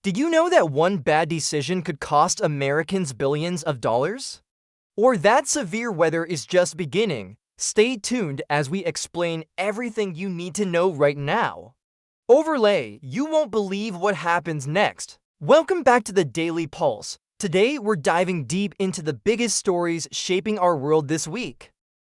Did you know that one bad decision could cost Americans billions of dollars? Or that severe weather is just beginning? Stay tuned as we explain everything you need to know right now. Overlay, you won't believe what happens next. Welcome back to the Daily Pulse. Today, we're diving deep into the biggest stories shaping our world this week.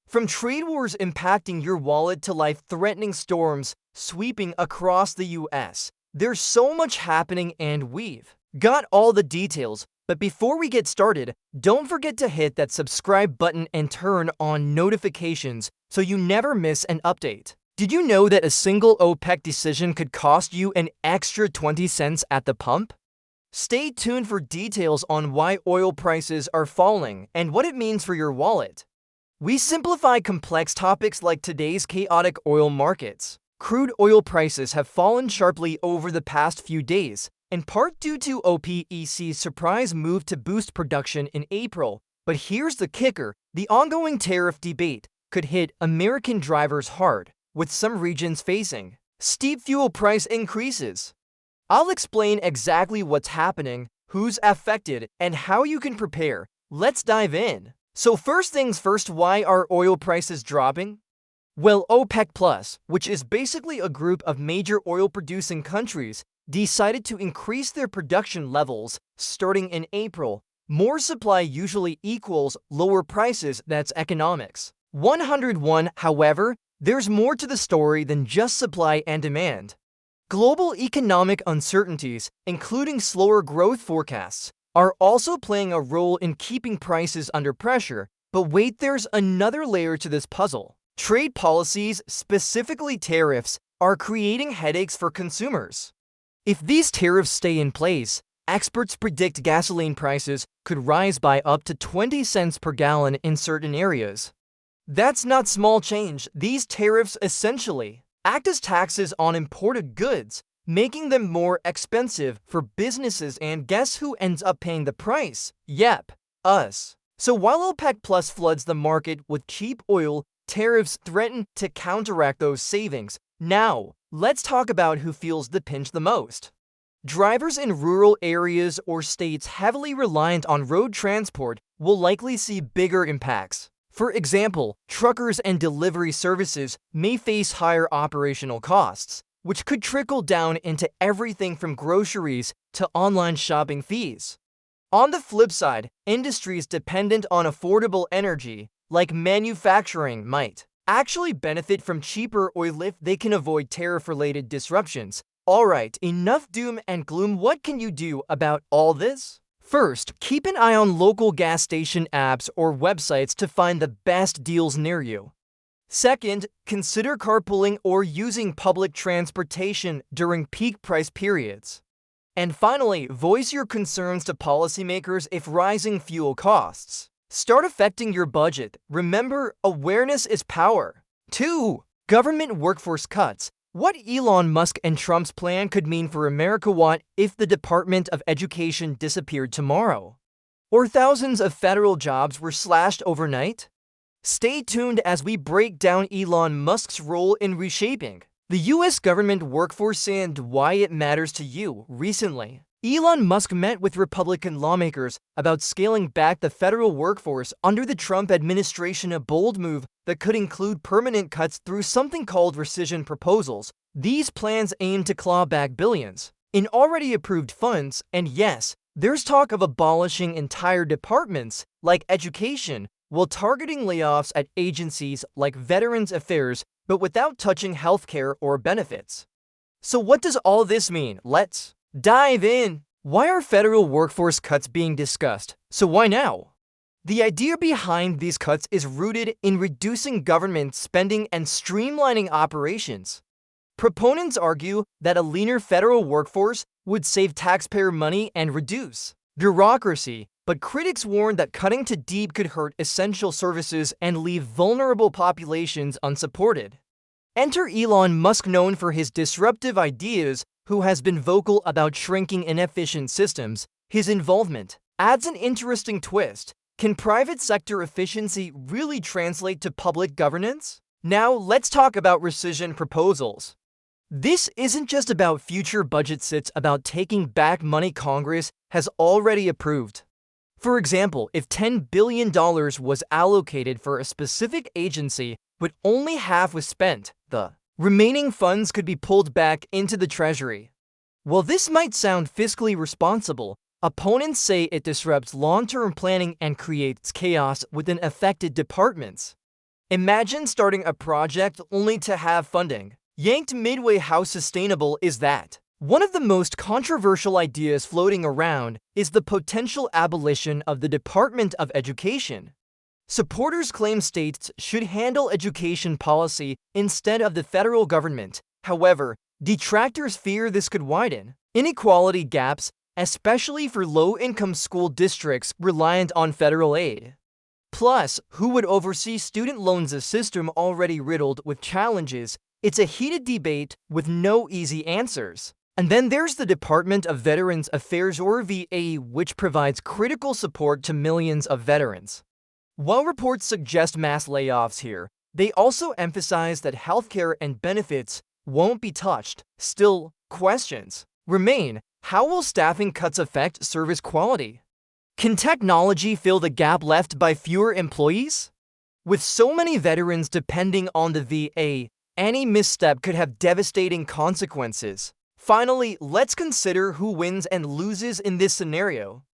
From trade wars impacting your wallet to life-threatening storms sweeping across the US, there's so much happening and we've got all the details. But before we get started, don't forget to hit that subscribe button and turn on notifications so you never miss an update. Did you know that a single OPEC decision could cost you an extra 20 cents at the pump? Stay tuned for details on why oil prices are falling and what it means for your wallet. We simplify complex topics like today's chaotic oil markets. Crude oil prices have fallen sharply over the past few days, in part due to OPEC's surprise move to boost production in April. But here's the kicker: the ongoing tariff debate could hit American drivers hard, with some regions facing steep fuel price increases. I'll explain exactly what's happening, who's affected, and how you can prepare. Let's dive in. So first things first, why are oil prices dropping? Well, OPEC+, which is basically a group of major oil-producing countries, decided to increase their production levels starting in April. More supply usually equals lower prices. That's economics 101. However, there's more to the story than just supply and demand. Global economic uncertainties, including slower growth forecasts, are also playing a role in keeping prices under pressure. But wait, there's another layer to this puzzle. Trade policies, specifically tariffs, are creating headaches for consumers. If these tariffs stay in place, experts predict gasoline prices could rise by up to 20 cents per gallon in certain areas. That's not small change. These tariffs essentially act as taxes on imported goods, making them more expensive for businesses, and guess who ends up paying the price? Yep, us. So while OPEC Plus floods the market with cheap oil, tariffs threaten to counteract those savings. Now, let's talk about who feels the pinch the most. Drivers in rural areas or states heavily reliant on road transport will likely see bigger impacts. For example, truckers and delivery services may face higher operational costs, which could trickle down into everything from groceries to online shopping fees. On the flip side, industries dependent on affordable energy, like manufacturing, might actually benefit from cheaper oil if they can avoid tariff-related disruptions. Alright, enough doom and gloom. What can you do about all this? First, keep an eye on local gas station apps or websites to find the best deals near you. Second, consider carpooling or using public transportation during peak price periods. And finally, voice your concerns to policymakers if rising fuel costs start affecting your budget. Remember, awareness is power. 2. Government workforce cuts. What Elon Musk and Trump's plan could mean for America. What if the Department of Education disappeared tomorrow? Or thousands of federal jobs were slashed overnight? Stay tuned as we break down Elon Musk's role in reshaping the US government workforce and why it matters to you. Recently, Elon Musk met with Republican lawmakers about scaling back the federal workforce under the Trump administration, a bold move that could include permanent cuts through something called rescission proposals. These plans aim to claw back billions in already approved funds, and yes, there's talk of abolishing entire departments like education while targeting layoffs at agencies like Veterans Affairs, but without touching healthcare or benefits. So what does all this mean? Let's dive in. Why are federal workforce cuts being discussed? So why now? The idea behind these cuts is rooted in reducing government spending and streamlining operations. Proponents argue that a leaner federal workforce would save taxpayer money and reduce bureaucracy, but critics warn that cutting too deep could hurt essential services and leave vulnerable populations unsupported. Enter Elon Musk, known for his disruptive ideas, who has been vocal about shrinking inefficient systems. His involvement adds an interesting twist. Can private sector efficiency really translate to public governance? Now, let's talk about rescission proposals. This isn't just about future budgets, it's about taking back money Congress has already approved. For example, if $10 billion was allocated for a specific agency, but only half was spent, the remaining funds could be pulled back into the Treasury. While this might sound fiscally responsible, opponents say it disrupts long-term planning and creates chaos within affected departments. Imagine starting a project only to have funding yanked midway. How sustainable is that? One of the most controversial ideas floating around is the potential abolition of the Department of Education. Supporters claim states should handle education policy instead of the federal government. However, detractors fear this could widen inequality gaps, especially for low-income school districts reliant on federal aid. Plus, who would oversee student loans, a system already riddled with challenges? It's a heated debate with no easy answers. And then there's the Department of Veterans Affairs, or VA, which provides critical support to millions of veterans. While reports suggest mass layoffs here, they also emphasize that healthcare and benefits won't be touched. Still, questions remain. How will staffing cuts affect service quality? Can technology fill the gap left by fewer employees? With so many veterans depending on the VA, any misstep could have devastating consequences. Finally, let's consider who wins and loses in this scenario.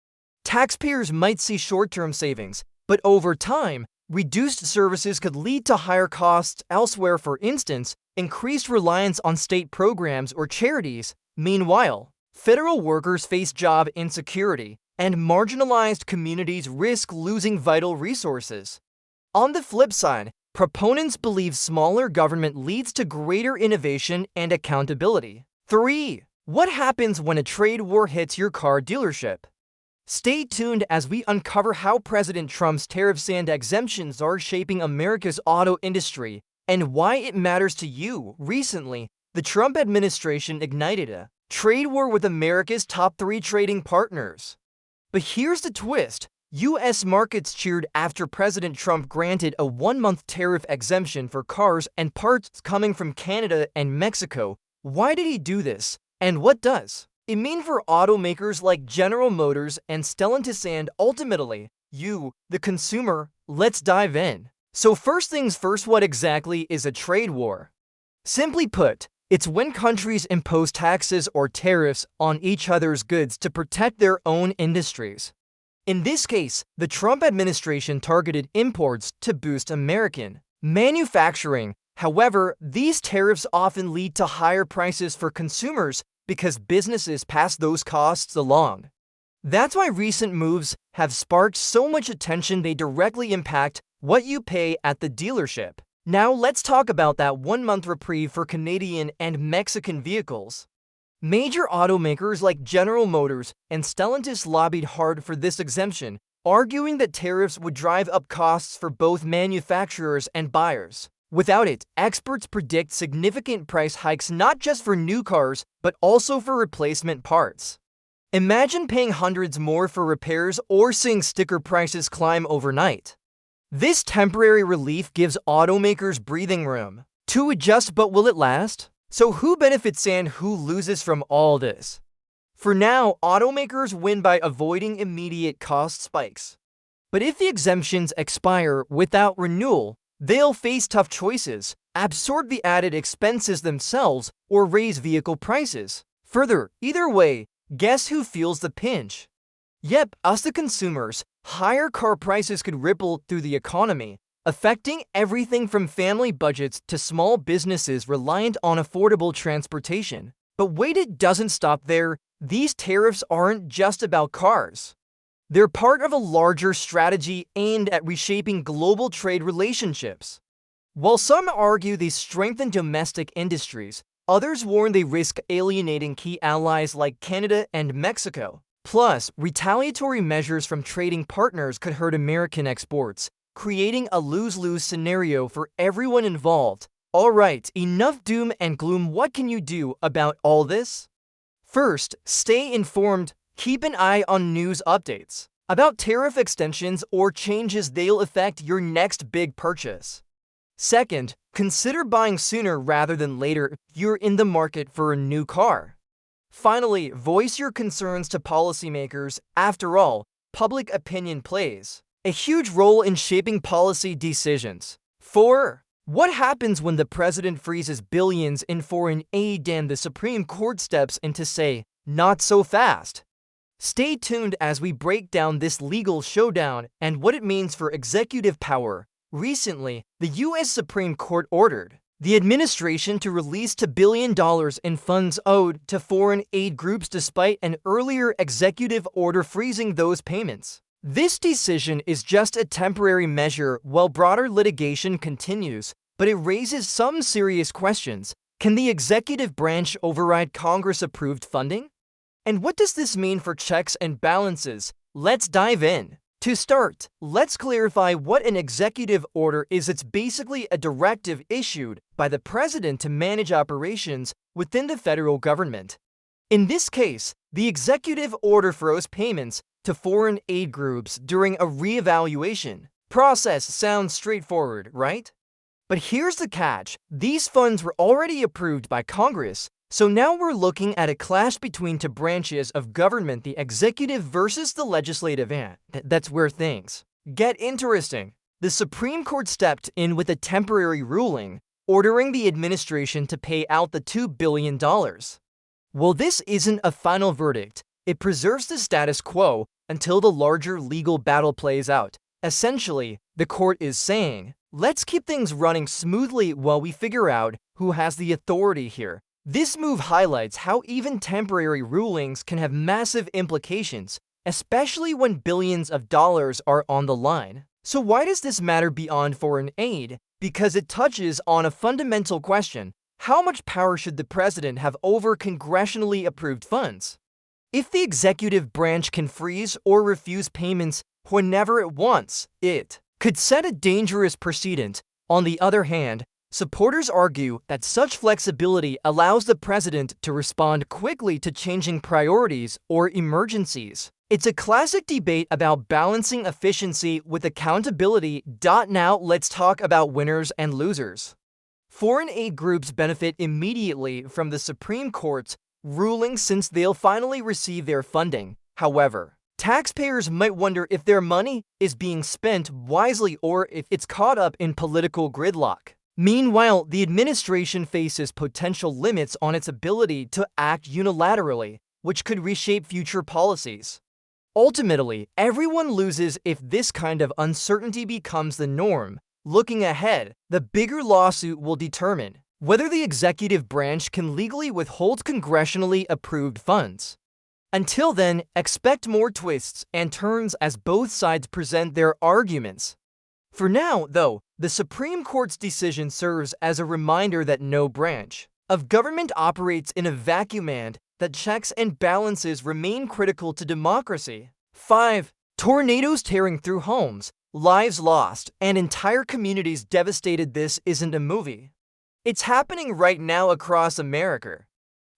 Taxpayers might see short-term savings, but over time, reduced services could lead to higher costs elsewhere, for instance, increased reliance on state programs or charities. Meanwhile, federal workers face job insecurity, and marginalized communities risk losing vital resources. On the flip side, proponents believe smaller government leads to greater innovation and accountability. 3. What happens when a trade war hits your car dealership? Stay tuned as we uncover how President Trump's tariffs and exemptions are shaping America's auto industry and why it matters to you. Recently, the Trump administration ignited a trade war with America's top 3 trading partners. But here's the twist. U.S. markets cheered after President Trump granted a 1-month tariff exemption for cars and parts coming from Canada and Mexico. Why did he do this? And what does it mean for automakers like General Motors and Stellantis and ultimately, you, the consumer? Let's dive in. So first things first, what exactly is a trade war? Simply put, it's when countries impose taxes or tariffs on each other's goods to protect their own industries. In this case, the Trump administration targeted imports to boost American manufacturing. However, these tariffs often lead to higher prices for consumers because businesses pass those costs along. That's why recent moves have sparked so much attention. They directly impact what you pay at the dealership. Now let's talk about that 1-month reprieve for Canadian and Mexican vehicles. Major automakers like General Motors and Stellantis lobbied hard for this exemption, arguing that tariffs would drive up costs for both manufacturers and buyers. Without it, experts predict significant price hikes not just for new cars, but also for replacement parts. Imagine paying hundreds more for repairs or seeing sticker prices climb overnight. This temporary relief gives automakers breathing room to adjust, but will it last? So who benefits and who loses from all this? For now, automakers win by avoiding immediate cost spikes. But if the exemptions expire without renewal, they'll face tough choices: absorb the added expenses themselves or raise vehicle prices further. Either way, guess who feels the pinch? Yep, us, the consumers. Higher car prices could ripple through the economy, affecting everything from family budgets to small businesses reliant on affordable transportation. But wait, it doesn't stop there. These tariffs aren't just about cars. They're part of a larger strategy aimed at reshaping global trade relationships. While some argue they strengthen domestic industries, others warn they risk alienating key allies like Canada and Mexico. Plus, retaliatory measures from trading partners could hurt American exports, creating a lose-lose scenario for everyone involved. Alright, enough doom and gloom. What can you do about all this? First, stay informed. Keep an eye on news updates about tariff extensions or changes they'll affect your next big purchase. Second, consider buying sooner rather than later if you're in the market for a new car. Finally, voice your concerns to policymakers. After all, public opinion plays a huge role in shaping policy decisions. 4. What happens when the president freezes billions in foreign aid and the Supreme Court steps in to say, not so fast? Stay tuned as we break down this legal showdown and what it means for executive power. Recently, the U.S. Supreme Court ordered the administration to release $2 billion in funds owed to foreign aid groups despite an earlier executive order freezing those payments. This decision is just a temporary measure while broader litigation continues, but it raises some serious questions. Can the executive branch override Congress-approved funding? And what does this mean for checks and balances? Let's dive in. To start, let's clarify what an executive order is. It's basically a directive issued by the president to manage operations within the federal government. In this case, the executive order froze payments to foreign aid groups during a reevaluation process. Sounds straightforward, right? But here's the catch. These funds were already approved by Congress, so now we're looking at a clash between two branches of government, the executive versus the legislative, and that's where things get interesting. The Supreme Court stepped in with a temporary ruling, ordering the administration to pay out the $2 billion. Well, this isn't a final verdict. It preserves the status quo until the larger legal battle plays out. Essentially, the court is saying, let's keep things running smoothly while we figure out who has the authority here. This move highlights how even temporary rulings can have massive implications, especially when billions of dollars are on the line. So why does this matter beyond foreign aid? Because it touches on a fundamental question. How much power should the president have over congressionally approved funds? If the executive branch can freeze or refuse payments whenever it wants, it could set a dangerous precedent. On the other hand, supporters argue that such flexibility allows the president to respond quickly to changing priorities or emergencies. It's a classic debate about balancing efficiency with accountability. Now let's talk about winners and losers. Foreign aid groups benefit immediately from the Supreme Court's ruling since they'll finally receive their funding. However, taxpayers might wonder if their money is being spent wisely or if it's caught up in political gridlock. Meanwhile, the administration faces potential limits on its ability to act unilaterally, which could reshape future policies. Ultimately, everyone loses if this kind of uncertainty becomes the norm. Looking ahead, the bigger lawsuit will determine whether the executive branch can legally withhold congressionally approved funds. Until then, expect more twists and turns as both sides present their arguments. For now, though, the Supreme Court's decision serves as a reminder that no branch of government operates in a vacuum and that checks and balances remain critical to democracy. 5. Tornadoes tearing through homes, lives lost, and entire communities devastated. This isn't a movie. It's happening right now across America.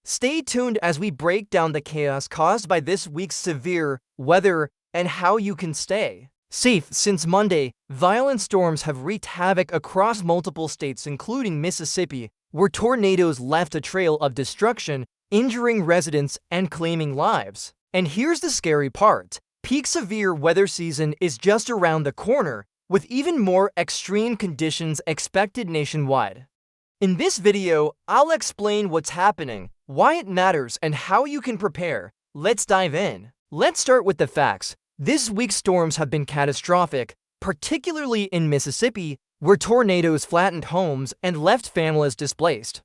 Stay tuned as we break down the chaos caused by this week's severe weather and how you can stay safe. Since Monday, violent storms have wreaked havoc across multiple states, including Mississippi, where tornadoes left a trail of destruction, injuring residents and claiming lives. And here's the scary part. Peak severe weather season is just around the corner, with even more extreme conditions expected nationwide. In this video, I'll explain what's happening, why it matters, and how you can prepare. Let's dive in. Let's start with the facts. This week's storms have been catastrophic, particularly in Mississippi, where tornadoes flattened homes and left families displaced.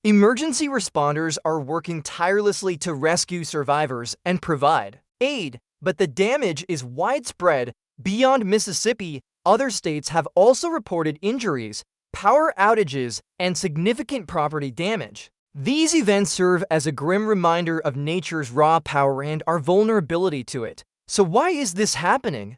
Emergency responders are working tirelessly to rescue survivors and provide aid, but the damage is widespread. Beyond Mississippi, other states have also reported injuries, power outages, and significant property damage. These events serve as a grim reminder of nature's raw power and our vulnerability to it. So why is this happening?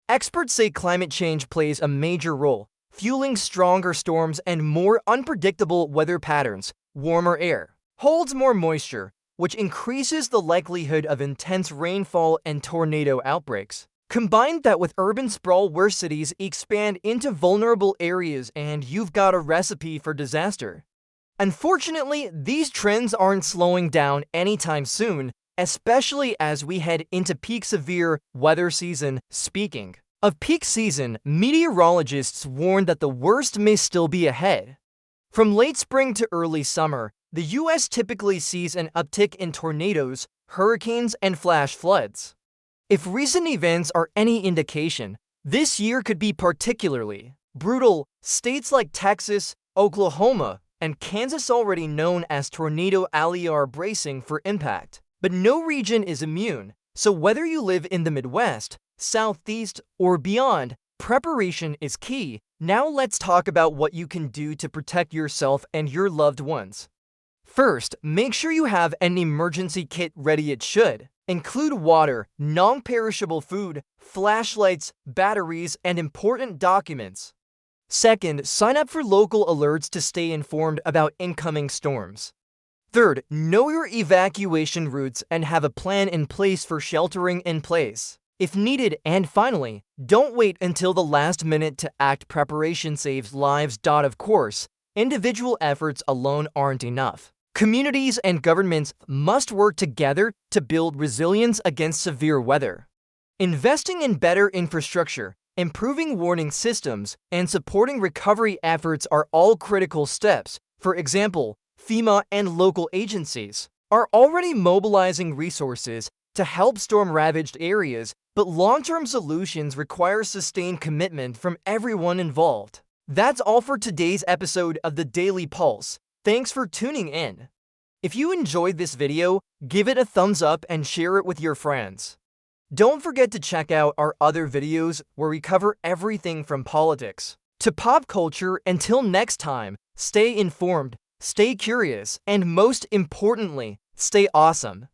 Experts say climate change plays a major role, fueling stronger storms and more unpredictable weather patterns. Warmer air holds more moisture, which increases the likelihood of intense rainfall and tornado outbreaks. Combine that with urban sprawl where cities expand into vulnerable areas and you've got a recipe for disaster. Unfortunately, these trends aren't slowing down anytime soon, especially as we head into peak severe weather season. Speaking of peak season, meteorologists warn that the worst may still be ahead. From late spring to early summer, the US typically sees an uptick in tornadoes, hurricanes, and flash floods. If recent events are any indication, this year could be particularly brutal. States like Texas, Oklahoma, and Kansas, already known as Tornado Alley, are bracing for impact. But no region is immune, so whether you live in the Midwest, Southeast, or beyond, preparation is key. Now let's talk about what you can do to protect yourself and your loved ones. First, make sure you have an emergency kit ready. It should include water, non-perishable food, flashlights, batteries, and important documents. Second, sign up for local alerts to stay informed about incoming storms. Third, know your evacuation routes and have a plan in place for sheltering in place if needed. And finally, don't wait until the last minute to act. Preparation saves lives. Of course, individual efforts alone aren't enough. Communities and governments must work together to build resilience against severe weather. Investing in better infrastructure, improving warning systems, and supporting recovery efforts are all critical steps. For example, FEMA and local agencies are already mobilizing resources to help storm-ravaged areas, but long-term solutions require sustained commitment from everyone involved. That's all for today's episode of the Daily Pulse. Thanks for tuning in. If you enjoyed this video, give it a thumbs up and share it with your friends. Don't forget to check out our other videos where we cover everything from politics to pop culture. Until next time, stay informed, stay curious, and most importantly, stay awesome.